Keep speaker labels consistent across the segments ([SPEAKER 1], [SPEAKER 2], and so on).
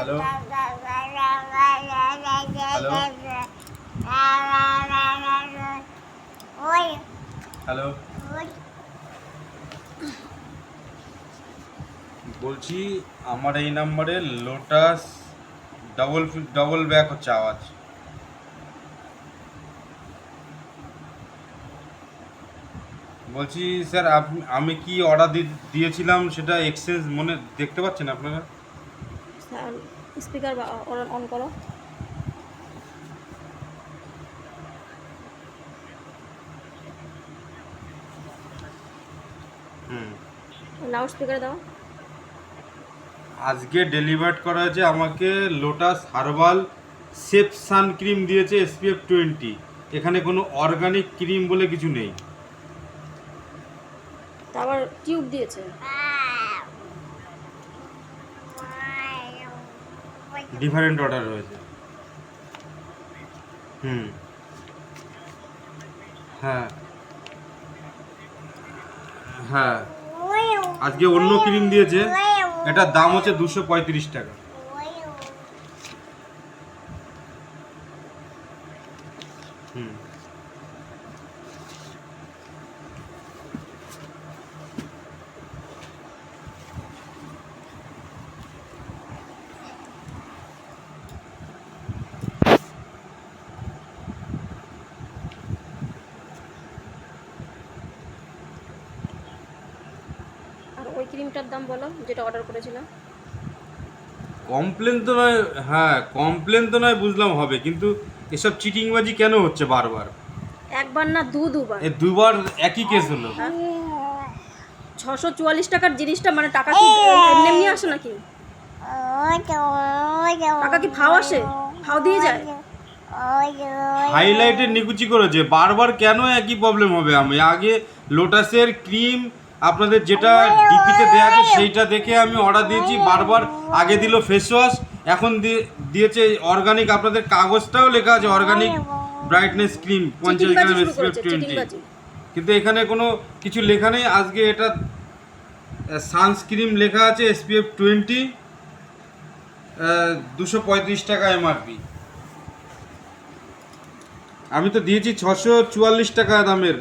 [SPEAKER 1] Hello hello, বলছি আমার এই নাম্বারে লোটাস ডবল ব্যাক হচ্ছে আওয়াজ। বলছি স্যার আমি কি অর্ডার দিয়েছিলাম সেটা এক্সচেঞ্জ মনে দেখতে পাচ্ছেন আপনারা?
[SPEAKER 2] স্পিকার অন করো। লাউড স্পিকারে দাও।
[SPEAKER 1] আজকে ডেলিভার করা হয়েছে আমাকে লোটাস হার্বাল সেফ সান ক্রিম দিয়েছে SPF 20। এখানে কোনো অর্গানিক ক্রিম বলে কিছু নেই।
[SPEAKER 2] তারপর টিউব দিয়েছে।
[SPEAKER 1] ডিফারেন্ট অর্ডার হয়েছে। হ্যাঁ হ্যাঁ, আজকে অন্য ক্রিম দিয়েছে, এটার দাম হচ্ছে 235 টাকা।
[SPEAKER 2] আর ওই ক্রিমটার দাম বলো যেটা অর্ডার করেছিলাম।
[SPEAKER 1] কমপ্লেন তো নয়, হ্যাঁ কমপ্লেন তো নয় বুঝলাম হবে, কিন্তু এসব চিটিংবাজি কেন হচ্ছে বারবার?
[SPEAKER 2] একবার না দুবার।
[SPEAKER 1] এই দুবার একই কেস হলো।
[SPEAKER 2] 644 টাকার জিনিসটা মানে টাকা কি এমনি এমনি আসে নাকি? টাকা কি ফাও আসে? ফাও দিয়ে যায়?
[SPEAKER 1] হাইলাইটের নিকুচি করেছে বারবার, কেন একই প্রবলেম হবে? আমি আগে লোটাসের ক্রিম আপনাদের যেটা ডিপিতে দেওয়া আছে সেইটা দেখে আমি অর্ডার দিয়েছি, বারবার আগে দিল ফেস ওয়াশ, এখন দিয়েছে অর্গানিক, আপনাদের কাগজটাও লেখা আছে অর্গানিক ব্রাইটনেস ক্রিম 50 গ্রাম SPF 20, কিন্তু এখানে কোনো কিছু লেখা নেই। আজকে এটা সানস্ক্রিন লেখা আছে SPF 20, 235 টাকা MRP। আমি তো দিয়েছি 644 টাকা দামের।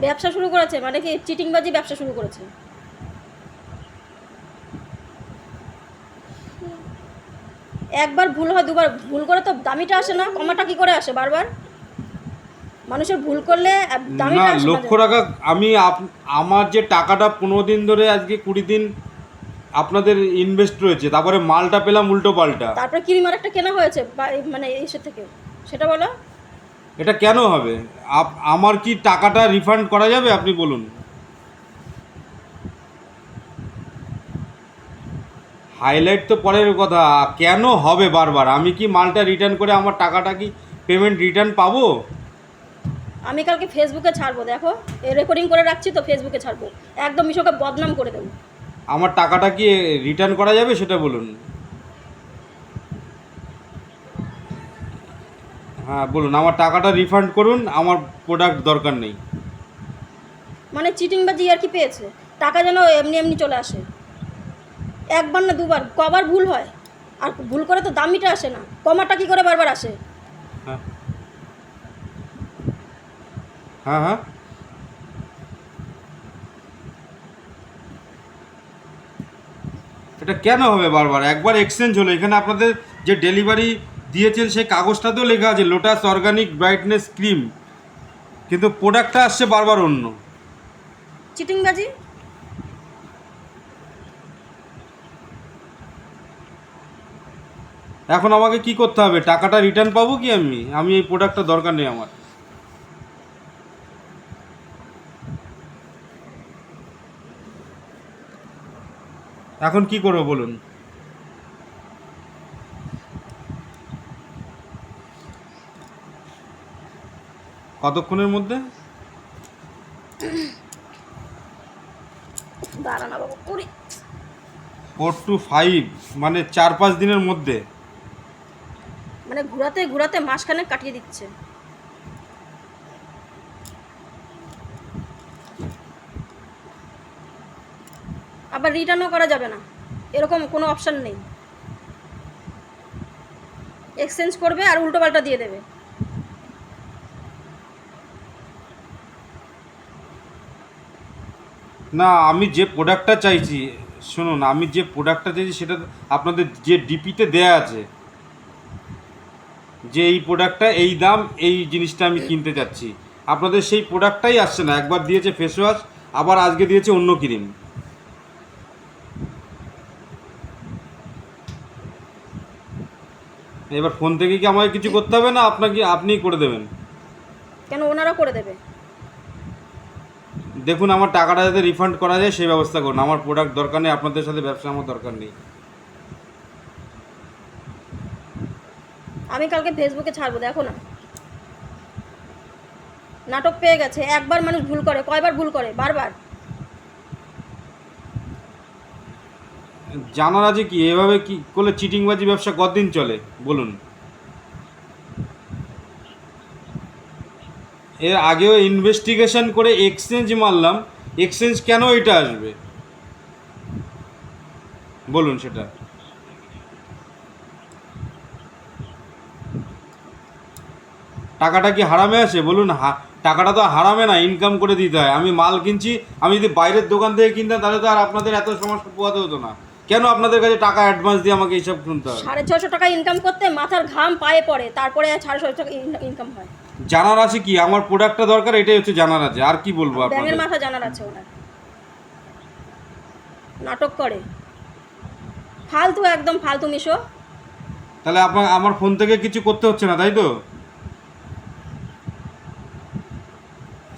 [SPEAKER 2] ব্যবসা শুরু করেছে মানে কি চিটিংবাজি ব্যবসা শুরু করেছে। একবার ভুল হয়, দুবার ভুল করে তো দামিটা আসে না, কমাটা কি করে আসে বারবার? মানুষের ভুল করলে দামিটা
[SPEAKER 1] না,
[SPEAKER 2] আসে না।
[SPEAKER 1] লক্ষ টাকা আমি আমার যে টাকাটা 15 দিন ধরে আজকে 20 দিন আপনাদের ইনভেস্ট রয়েছে, তারপরে মালটা পেলাম উল্টো পাল্টা।
[SPEAKER 2] তারপরে ক্রিম আর একটা কেনা হয়েছে মানে এসে থেকে, সেটা বলো।
[SPEAKER 1] এটা কেন হবে? আমার কি টাকাটা রিফান্ড করা যাবে আপনি বলুন? হাইলাইট তো পরের কথা, কেন হবে বারবার? আমি কি মালটা রিটার্ন করে আমার টাকাটা কি পেমেন্ট রিটার্ন পাবো?
[SPEAKER 2] আমি কালকে ফেসবুকে ছাড়বো, দেখো রেকর্ডিং করে রাখছি তো, ফেসবুকে ছাড়বো, একদম মিশোকে বদনাম করে দেবো।
[SPEAKER 1] আমার টাকাটা কি রিটার্ন করা যাবে সেটা বলুন। হ্যাঁ বলুন, আমার টাকাটা রিফান্ড করুন, আমার প্রোডাক্ট দরকার নেই।
[SPEAKER 2] মানে চিটিংবাজি আর কি পেয়েছে, টাকা যেন এমনি এমনি চলে আসে। একবার না দুবার, কবার ভুল হয়? আর ভুল করে তো দামিটা আসে না, কমাটা কি করে বারবার আসে?
[SPEAKER 1] হ্যাঁ হ্যাঁ হ্যাঁ, এটা কেন হবে বারবার? একবার এক্সচেঞ্জ হলো, এখানে আপনাদের যে ডেলিভারি দিয়েছেন সেই কাগজটাতেও লেখা আছে লোটাস অর্গানিক ব্রাইটনেস ক্রিম, কিন্তু প্রোডাক্টটা আসছে বারবার অন্য।
[SPEAKER 2] চিটিংবাজি।
[SPEAKER 1] এখন আমাকে কি করতে হবে? টাকাটা রিটার্ন পাবো কি? আমি এই প্রোডাক্টটা দরকার নেই আমার। এখন কি করবো বলুন? কতক্ষণের মধ্যে?
[SPEAKER 2] দাঁড়া না বাবু,
[SPEAKER 1] 4 to 5 মানে 4-5 দিনের মধ্যে?
[SPEAKER 2] মানে ঘুরাতে ঘুরাতে মাসখানেক কাটিয়ে দিচ্ছে। আবার রিটার্নও করা যাবে না, এরকম কোনো অপশান নেই। এক্সচেঞ্জ করবে আর উল্টোপাল্টা দিয়ে দেবে।
[SPEAKER 1] না, আমি যে প্রোডাক্টটা চাইছি, শুনুন, আমি যে প্রোডাক্টটা চাইছি সেটা আপনাদের যে ডিপিতে দেয়া আছে, যে এই প্রোডাক্টটা এই দাম, এই জিনিসটা আমি কিনতে চাচ্ছি, আপনাদের সেই প্রোডাক্টটাই আসছে না। একবার দিয়েছে ফেস ওয়াশ, আবার আজকে দিয়েছে অন্য ক্রিম। এবার ফোন থেকে কি আমাকে কিছু করতে হবে না আপনাকে, আপনিই করে দেবেন?
[SPEAKER 2] কেন, ওনারা করে দেবে।
[SPEAKER 1] দেখুন, আমার টাকাটা যাতে রিফান্ড করা যায় সেই ব্যবস্থা করুন। আমার প্রোডাক্ট দরকার নেই, আপনাদের সাথে ব্যবসা আমার দরকার নেই।
[SPEAKER 2] আমি কালকে ফেসবুকে ছাড়বো, দেখো না। নাটক পেয়ে গেছে। একবার মানুষ ভুল করে, কয়বার ভুল করে? বারবার।
[SPEAKER 1] জানার আছে কি এভাবে কি করলে চিটিংবাজি ব্যবসা কতদিন চলে বলুন? এর আগেও ইনভেস্টিগেশন করে এক্সচেঞ্জ মারলাম, এক্সচেঞ্জ কেন এটা আসবে বলুন সেটা? টাকাটা কি হারামে আসে বলুন? টাকাটা তো হারামে না, ইনকাম করে দিতে হয়। আমি মাল কিনছি, আমি যদি বাইরের দোকান থেকে কিনতাম তাহলে তো আর আপনাদের এত সমস্যা পোহাতে হতো না। কেন আপনাদের কাছে টাকা অ্যাডভান্স দিয়ে আমাকে এইসব শুনতে হবে?
[SPEAKER 2] 650 টাকা ইনকাম করতে মাথার ঘাম পায়ে পড়ে, তারপরে 650 টাকা ইনকাম হয়।
[SPEAKER 1] জানার আছে কি আমার প্রোডাক্টটা দরকার, এটাই হচ্ছে জানার আছে। আর কি বলবো
[SPEAKER 2] ব্যাঙের
[SPEAKER 1] আপনাদের?
[SPEAKER 2] মাথা জানার আছে ওনার। নাটক করে, ফালতু, একদম ফালতু মিশো।
[SPEAKER 1] তাহলে আমার ফোন থেকে কিছু করতে হচ্ছে না, তাই তো?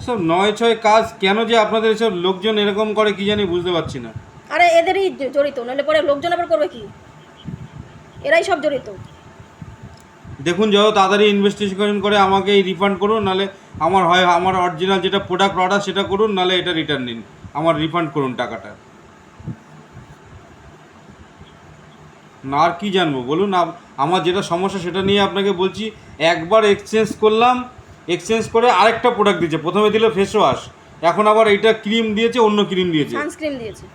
[SPEAKER 1] সব 9-6 কাজ কেন যে আপনাদের এসব লোকজন এরকম করে কি জানি বুঝতে পারছি না।
[SPEAKER 2] আরে এদেরই জড়িত, নাহলে পরে লোকজন আবার করবে কি? এরাই সব জড়িত।
[SPEAKER 1] দেখুন, যত তাড়াতাড়ি ইনভেস্টিগেশন করে আমাকে এই রিফান্ড করুন, নাহলে আমার অরিজিনাল যেটা প্রোডাক্ট অর্ডার সেটা করুন, নাহলে এটা রিটার্ন নিন। আমার রিফান্ড করুন টাকাটা। না আর কি জানবো বলুন? আমার যেটা সমস্যা সেটা নিয়ে আপনাকে বলছি। একবার এক্সচেঞ্জ করলাম, এক্সচেঞ্জ করে আরেকটা প্রোডাক্ট দিয়েছে। প্রথমে দিল ফেস ওয়াশ, এখন আবার এইটা ক্রিম দিয়েছে, অন্য ক্রিম দিয়েছে।
[SPEAKER 2] সানস্ক্রিন দিয়েছে।